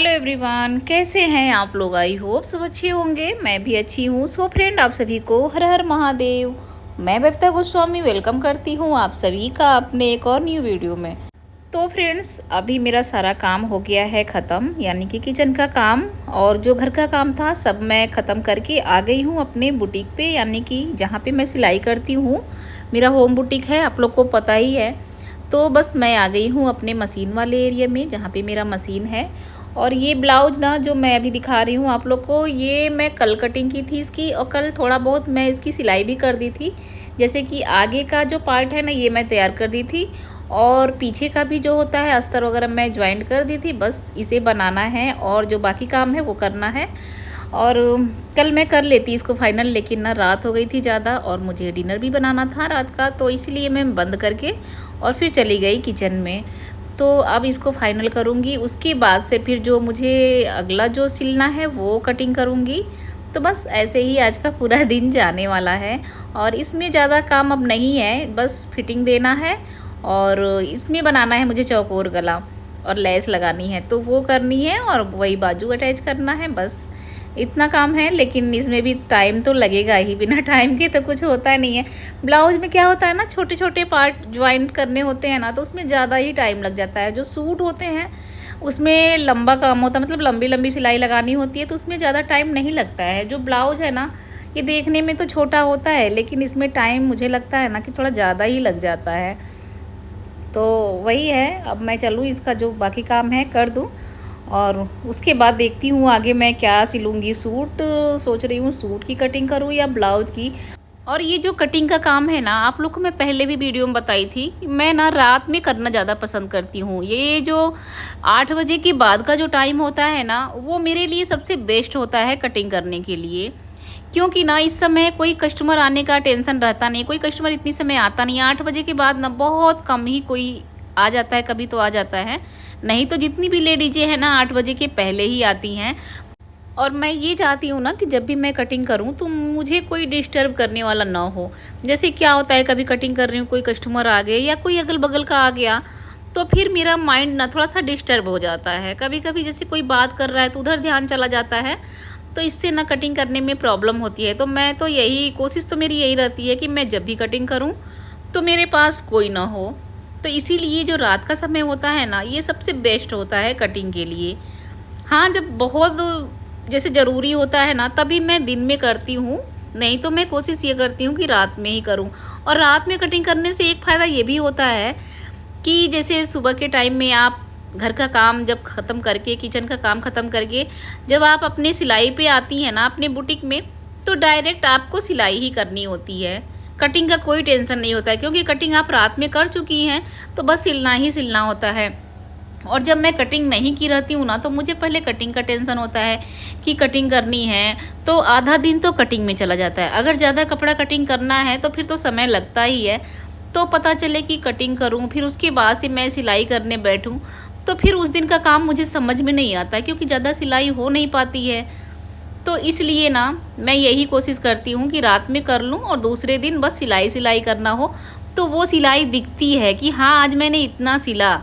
Hello everyone, कैसे हैं आप लोग। आई होप सब अच्छे होंगे। मैं भी अच्छी हूँ। सो फ्रेंड, आप सभी को हर हर महादेव। मैं बबीता गोस्वामी वेलकम करती हूँ आप सभी का अपने एक और न्यू वीडियो में। तो फ्रेंड्स, अभी मेरा सारा काम हो गया है ख़त्म, यानी कि किचन का काम और जो घर का काम था सब मैं ख़त्म करके आ गई हूँ अपने बुटीक पे, यानी कि जहाँ पे मैं सिलाई करती हूँ। मेरा होम बुटीक है, आप लोग को पता ही है। तो बस मैं आ गई हूँ अपने मशीन वाले एरिया में जहाँ पे मेरा मशीन है। और ये ब्लाउज ना जो मैं अभी दिखा रही हूँ आप लोग को, ये मैं कल कटिंग की थी इसकी, और कल थोड़ा बहुत मैं इसकी सिलाई भी कर दी थी। जैसे कि आगे का जो पार्ट है ना, ये मैं तैयार कर दी थी, और पीछे का भी जो होता है अस्तर वगैरह मैं ज्वाइंट कर दी थी। बस इसे बनाना है और जो बाकी काम है वो करना है। और कल मैं कर लेती इसको फाइनल, लेकिन ना रात हो गई थी ज़्यादा और मुझे डिनर भी बनाना था रात का, तो इसलिए मैं बंद करके और फिर चली गई किचन में। तो अब इसको फाइनल करूँगी, उसके बाद से फिर जो मुझे अगला जो सिलना है वो कटिंग करूँगी। तो बस ऐसे ही आज का पूरा दिन जाने वाला है, और इसमें ज़्यादा काम अब नहीं है, बस फिटिंग देना है और इसमें बनाना है मुझे चौकोर गला, और लेस लगानी है तो वो करनी है, और वही बाजू अटैच करना है। बस इतना काम है, लेकिन इसमें भी टाइम तो लगेगा ही, बिना टाइम के तो कुछ होता नहीं है। ब्लाउज में क्या होता है ना, छोटे छोटे पार्ट ज्वाइंट करने होते हैं ना, तो उसमें ज़्यादा ही टाइम लग जाता है। जो सूट होते हैं उसमें लंबा काम होता है, मतलब लंबी लंबी सिलाई लगानी होती है, तो उसमें ज़्यादा टाइम नहीं लगता है। जो ब्लाउज है ना, ये देखने में तो छोटा होता है, लेकिन इसमें टाइम मुझे लगता है ना कि थोड़ा ज़्यादा ही लग जाता है। तो वही है, अब मैं चलूँ इसका जो बाकी काम है कर दूँ, और उसके बाद देखती हूँ आगे मैं क्या सिलूँगी। सूट सोच रही हूँ सूट की कटिंग करूँ या ब्लाउज की। और ये जो कटिंग का काम है ना, आप लोग को मैं पहले भी वीडियो में बताई थी, मैं ना रात में करना ज़्यादा पसंद करती हूँ। ये जो 8 बजे के बाद का जो टाइम होता है ना, वो मेरे लिए सबसे बेस्ट होता है कटिंग करने के लिए। क्योंकि ना इस समय कोई कस्टमर आने का टेंशन रहता नहीं, कोई कस्टमर इतनी समय आता नहीं। 8 बजे के बाद ना बहुत कम ही कोई आ जाता है, कभी तो आ जाता है, नहीं तो जितनी भी लेडीजें हैं ना 8 बजे के पहले ही आती हैं। और मैं ये चाहती हूँ ना कि जब भी मैं कटिंग करूँ तो मुझे कोई डिस्टर्ब करने वाला ना हो। जैसे क्या होता है, कभी कटिंग कर रही हूँ, कोई कस्टमर आ गए या कोई अगल बगल का आ गया, तो फिर मेरा माइंड ना थोड़ा सा डिस्टर्ब हो जाता है। कभी कभी जैसे कोई बात कर रहा है तो उधर ध्यान चला जाता है, तो इससे ना कटिंग करने में प्रॉब्लम होती है। तो मैं तो यही कोशिश तो मेरी यही रहती है कि मैं जब भी कटिंग करूँ तो मेरे पास कोई ना हो। तो इसीलिए जो रात का समय होता है ना, ये सबसे बेस्ट होता है कटिंग के लिए। हाँ, जब बहुत जैसे ज़रूरी होता है ना, तभी मैं दिन में करती हूँ, नहीं तो मैं कोशिश ये करती हूँ कि रात में ही करूँ। और रात में कटिंग करने से एक फ़ायदा ये भी होता है कि जैसे सुबह के टाइम में आप घर का काम जब ख़त्म करके, किचन का काम ख़त्म करके जब आप अपने सिलाई पे आती हैं ना अपने बुटीक में, तो डायरेक्ट आपको सिलाई ही करनी होती है। कटिंग का कोई टेंशन नहीं होता है, क्योंकि कटिंग आप रात में कर चुकी हैं, तो बस सिलना ही सिलना होता है। और जब मैं कटिंग नहीं की रहती हूँ ना, तो मुझे पहले कटिंग का टेंशन होता है कि कटिंग करनी है, तो आधा दिन तो कटिंग में चला जाता है। अगर ज़्यादा कपड़ा कटिंग करना है तो फिर तो समय लगता ही है। तो पता चले कि कटिंग करूँ, फिर उसके बाद से मैं सिलाई करने बैठूँ, तो फिर उस दिन का काम मुझे समझ में नहीं आता, क्योंकि ज़्यादा सिलाई हो नहीं पाती है। तो इसलिए ना मैं यही कोशिश करती हूँ कि रात में कर लूँ और दूसरे दिन बस सिलाई सिलाई करना हो, तो वो सिलाई दिखती है कि हाँ आज मैंने इतना सिला।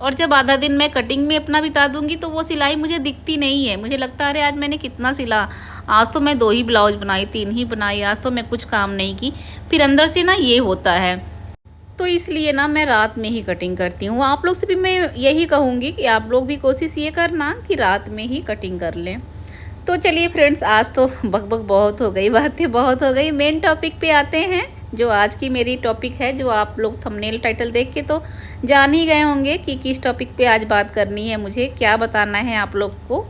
और जब आधा दिन मैं कटिंग में अपना बिता दूंगी तो वो सिलाई मुझे दिखती नहीं है, मुझे लगता है अरे आज मैंने कितना सिला, आज तो मैं 2 ही ब्लाउज बनाई, 3 ही बनाई, आज तो मैं कुछ काम नहीं की। फिर अंदर से ना ये होता है। तो इसलिए ना मैं रात में ही कटिंग करती हूँ। आप लोग से भी मैं यही कहूँगी कि आप लोग भी कोशिश ये करना कि रात में ही कटिंग कर लें। तो चलिए फ्रेंड्स, आज तो बकबक बहुत हो गई, बातें बहुत हो गई। मेन टॉपिक पे आते हैं, जो आज की मेरी टॉपिक है, जो आप लोग थंबनेल टाइटल देख के तो जान ही गए होंगे कि किस टॉपिक पे आज बात करनी है, मुझे क्या बताना है आप लोग को।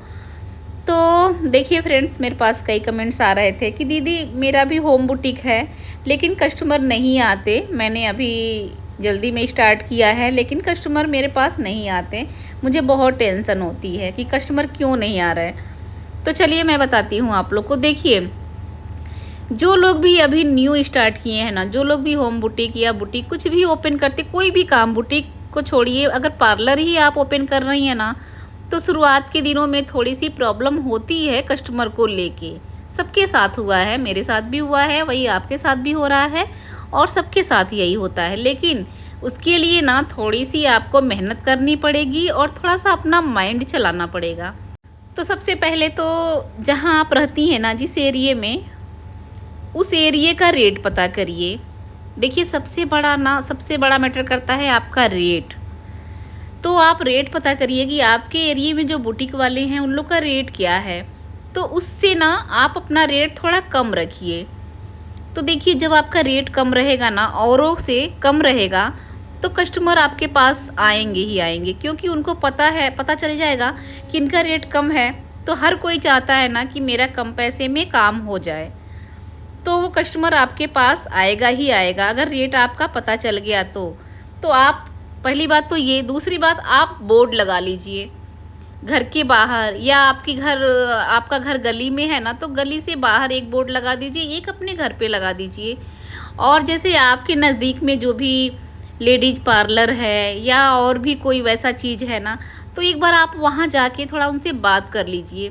तो देखिए फ्रेंड्स, मेरे पास कई कमेंट्स आ रहे थे कि दीदी मेरा भी होम बुटीक है लेकिन कस्टमर नहीं आते। मैंने अभी जल्दी में स्टार्ट किया है लेकिन कस्टमर मेरे पास नहीं आते, मुझे बहुत टेंशन होती है कि कस्टमर क्यों नहीं आ रहे। तो चलिए मैं बताती हूँ आप लोग को। देखिए, जो लोग भी अभी न्यू स्टार्ट किए हैं ना, जो लोग भी होम बुटीक या बुटीक कुछ भी ओपन करते, कोई भी काम, बुटीक को छोड़िए, अगर पार्लर ही आप ओपन कर रही हैं ना, तो शुरुआत के दिनों में थोड़ी सी प्रॉब्लम होती है कस्टमर को लेके। सबके साथ हुआ है, मेरे साथ भी हुआ है, वही आपके साथ भी हो रहा है, और सबके साथ यही होता है। लेकिन उसके लिए ना थोड़ी सी आपको मेहनत करनी पड़ेगी और थोड़ा सा अपना माइंड चलाना पड़ेगा। तो सबसे पहले तो जहाँ आप रहती हैं ना, जिस एरिए में, उस एरिए का रेट पता करिए। देखिए सबसे बड़ा मैटर करता है आपका रेट। तो आप रेट पता करिए कि आपके एरिए में जो बुटीक वाले हैं उन लोग का रेट क्या है। तो उससे ना आप अपना रेट थोड़ा कम रखिए। तो देखिए जब आपका रेट कम रहेगा ना, औरों से कम रहेगा, तो कस्टमर आपके पास आएंगे ही आएंगे, क्योंकि उनको पता चल जाएगा कि इनका रेट कम है। तो हर कोई चाहता है ना कि मेरा कम पैसे में काम हो जाए, तो वो कस्टमर आपके पास आएगा ही आएगा अगर रेट आपका पता चल गया तो आप, पहली बात तो ये। दूसरी बात, आप बोर्ड लगा लीजिए घर के बाहर, या आपका घर गली में है ना, तो गली से बाहर एक बोर्ड लगा दीजिए, एक अपने घर पे लगा दीजिए। और जैसे आपके नज़दीक में जो भी लेडीज पार्लर है या और भी कोई वैसा चीज़ है ना, तो एक बार आप वहाँ जाके थोड़ा उनसे बात कर लीजिए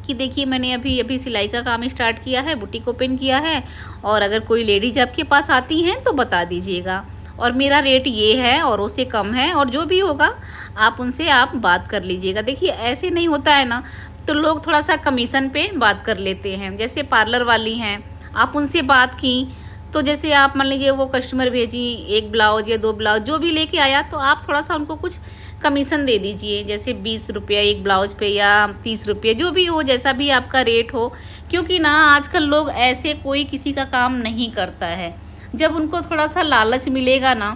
कि देखिए मैंने अभी अभी सिलाई का काम स्टार्ट किया है, बुटीक ओपन किया है, और अगर कोई लेडीज आपके पास आती हैं तो बता दीजिएगा, और मेरा रेट ये है और उससे कम है, और जो भी होगा आप उनसे बात कर लीजिएगा। देखिए ऐसे नहीं होता है ना, तो लोग थोड़ा सा कमीशन पे बात कर लेते हैं। जैसे पार्लर वाली हैं, आप उनसे बात की, तो जैसे आप मान लीजिए वो कस्टमर भेजी 1 ब्लाउज या 2 ब्लाउज जो भी लेके आया, तो आप थोड़ा सा उनको कुछ कमीशन दे दीजिए, जैसे 20 रुपये 1 ब्लाउज पे या 30 रुपये, जो भी हो, जैसा भी आपका रेट हो। क्योंकि ना आजकल लोग ऐसे कोई किसी का काम नहीं करता है। जब उनको थोड़ा सा लालच मिलेगा ना,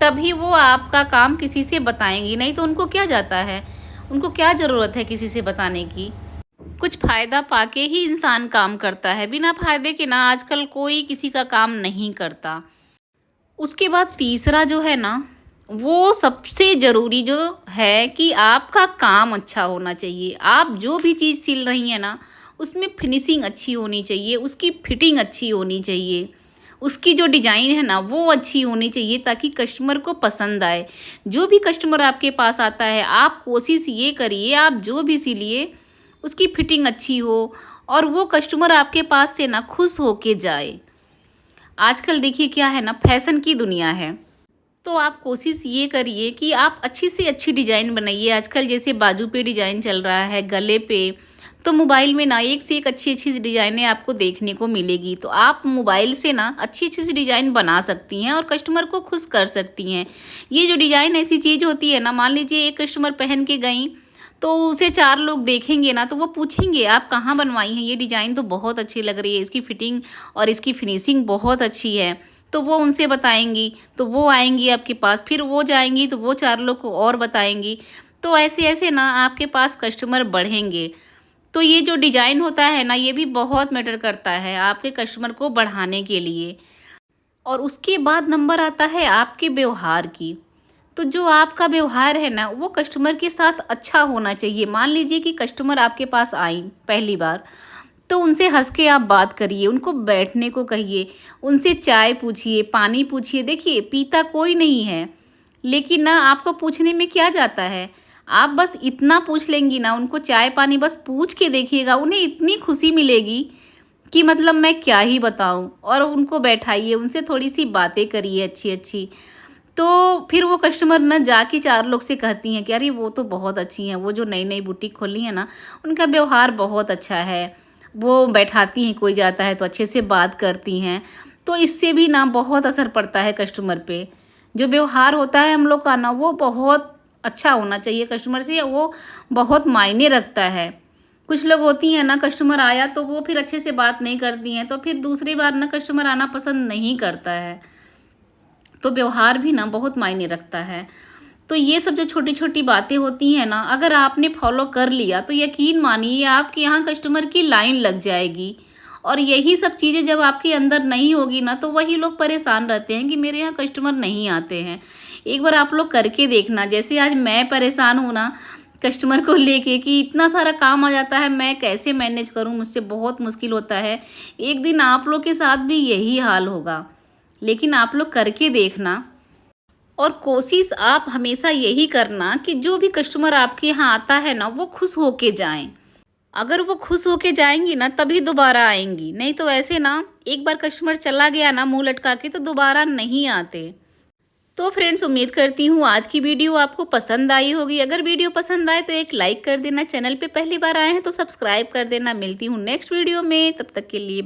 तभी वो आपका काम किसी से बताएंगी, नहीं तो उनको क्या जाता है, उनको क्या ज़रूरत है किसी से बताने की। कुछ फ़ायदा पाके ही इंसान काम करता है, बिना फ़ायदे के ना आजकल कोई किसी का काम नहीं करता। उसके बाद तीसरा जो है ना, वो सबसे ज़रूरी जो है कि आपका काम अच्छा होना चाहिए। आप जो भी चीज़ सिल रही हैं ना, उसमें फिनिशिंग अच्छी होनी चाहिए, उसकी फिटिंग अच्छी होनी चाहिए, उसकी जो डिज़ाइन है ना वो अच्छी होनी चाहिए, ताकि कस्टमर को पसंद आए। जो भी कस्टमर आपके पास आता है, आप कोशिश ये करिए आप जो भी सिलिए उसकी फिटिंग अच्छी हो, और वो कस्टमर आपके पास से ना खुश होके जाए। आजकल देखिए क्या है ना, फैशन की दुनिया है, तो आप कोशिश ये करिए कि आप अच्छी से अच्छी डिज़ाइन बनाइए। आजकल जैसे बाजू पे डिज़ाइन चल रहा है, गले पे, तो मोबाइल में ना एक से एक अच्छी अच्छी सी डिज़ाइनें आपको देखने को मिलेगी। तो आप मोबाइल से ना अच्छी अच्छी सी डिज़ाइन बना सकती हैं और कस्टमर को खुश कर सकती हैं। ये जो डिज़ाइन ऐसी चीज़ होती है ना, मान लीजिए एक कस्टमर पहन के गई, तो उसे 4 लोग देखेंगे ना, तो वो पूछेंगे आप कहाँ बनवाई हैं, ये डिज़ाइन तो बहुत अच्छी लग रही है, इसकी फिटिंग और इसकी फिनिशिंग बहुत अच्छी है। तो वो उनसे बताएंगी, तो वो आएंगी आपके पास, फिर वो जाएंगी तो वो 4 लोग को और बताएंगी। तो ऐसे ऐसे ना आपके पास कस्टमर बढ़ेंगे। तो ये जो डिज़ाइन होता है ना, ये भी बहुत मैटर करता है आपके कस्टमर को बढ़ाने के लिए। और उसके बाद नंबर आता है आपके व्यवहार की। तो जो आपका व्यवहार है ना, वो कस्टमर के साथ अच्छा होना चाहिए। मान लीजिए कि कस्टमर आपके पास आई पहली बार, तो उनसे हंस के आप बात करिए, उनको बैठने को कहिए, उनसे चाय पूछिए, पानी पूछिए। देखिए पीता कोई नहीं है, लेकिन ना आपको पूछने में क्या जाता है, आप बस इतना पूछ लेंगी ना, उनको चाय पानी बस पूछ के देखिएगा, उन्हें इतनी खुशी मिलेगी कि मतलब मैं क्या ही बताऊं। और उनको बैठाइए, उनसे थोड़ी सी बातें करिए अच्छी अच्छी। तो फिर वो कस्टमर ना जाके 4 लोग से कहती हैं कि अरे वो तो बहुत अच्छी हैं, वो जो नई नई बुटीक खोली है ना, उनका व्यवहार बहुत अच्छा है, वो बैठाती हैं, कोई जाता है तो अच्छे से बात करती हैं। तो इससे भी ना बहुत असर पड़ता है कस्टमर पे। जो व्यवहार होता है हम लोग का ना, वो बहुत अच्छा होना चाहिए कस्टमर से, वो बहुत मायने रखता है। कुछ लोग होती हैं ना, कस्टमर आया तो वो फिर अच्छे से बात नहीं करती हैं, तो फिर दूसरी बार ना कस्टमर आना पसंद नहीं करता है। तो व्यवहार भी ना बहुत मायने रखता है। तो ये सब जो छोटी छोटी बातें होती हैं ना, अगर आपने फॉलो कर लिया तो यकीन मानिए आपके यहाँ कस्टमर की लाइन लग जाएगी। और यही सब चीज़ें जब आपके अंदर नहीं होगी ना, तो वही लोग परेशान रहते हैं कि मेरे यहाँ कस्टमर नहीं आते हैं। एक बार आप लोग करके देखना, जैसे आज मैं परेशान हूँ ना कस्टमर को लेके कि इतना सारा काम आ जाता है, मैं कैसे मैनेज करूँ, मुझसे बहुत मुश्किल होता है। एक दिन आप लोग के साथ भी यही हाल होगा, लेकिन आप लोग करके देखना। और कोशिश आप हमेशा यही करना कि जो भी कस्टमर आपके यहाँ आता है ना, वो खुश होके जाएं। अगर वो खुश होके जाएंगी ना, तभी दोबारा आएंगी, नहीं तो ऐसे ना एक बार कस्टमर चला गया ना मुंह लटका के, तो दोबारा नहीं आते। तो फ्रेंड्स उम्मीद करती हूँ आज की वीडियो आपको पसंद आई होगी। अगर वीडियो पसंद आए तो एक लाइक कर देना, चैनल पे पहली बार आए हैं तो सब्सक्राइब कर देना। मिलती हूँ नेक्स्ट वीडियो में, तब तक के लिए